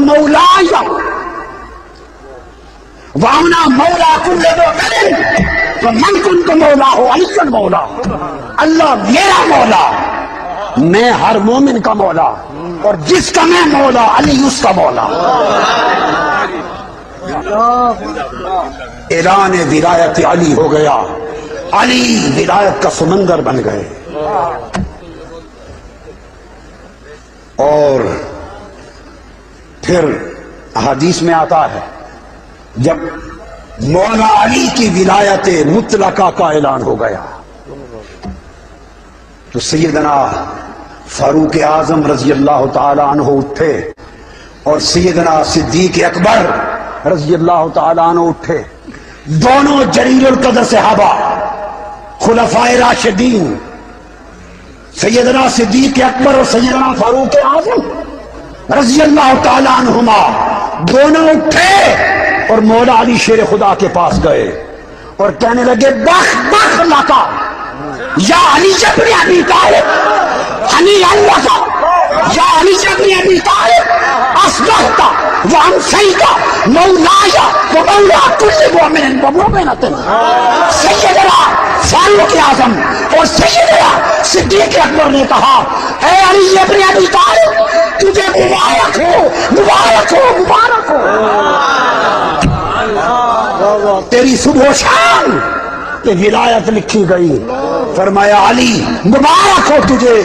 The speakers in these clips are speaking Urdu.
مولاي وانا مولا كل مؤمن فمن كنت مولاه علي مولا. اللہ میرا مولا، میں ہر مومن کا مولا، اور جس کا میں مولا علی اس کا مولا. اعلان ولایت علی ہو گیا، علی ولایت کا سمندر بن گئے. اور پھر حدیث میں آتا ہے جب مولا علی کی ولایت مطلقہ کا اعلان ہو گیا تو سیدنا فاروق اعظم رضی اللہ تعالی عنہ اٹھے اور سیدنا صدیق اکبر رضی اللہ تعالی عنہ اٹھے. دونوں جلیل القدر صحابہ خلفائے راشدین سیدنا صدیق اکبر اور سیدنا فاروق اعظم رضی اللہ تعالی عنہما دونوں اٹھے اور مولا علی شیر خدا کے پاس گئے اور کہنے لگے بخ بخ لکا یا علی ابن ابی طالب ہنی اللہ کا یا علی ابن ابی طالب اصبحت وامسیت مولایا ومولا کل مؤمن ومؤمنۃ. سیدنا فاروق اعظم اور سیدنا صدیق اکبر نے کہا اے علی ابن ابی طالب تجھے مبارک ہو مبارک ہو مبارک ہو، تیری صبح و شام کہ ولایت لکھی گئی. فرمایا علی مبارک ہو تجھے.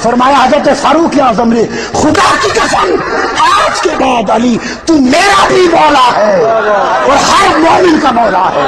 فرمایا حضرت فاروق اعظم نے خدا کی قسم آج کے بعد علی تو میرا بھی مولا ہے اور ہر مومن کا مولا ہے.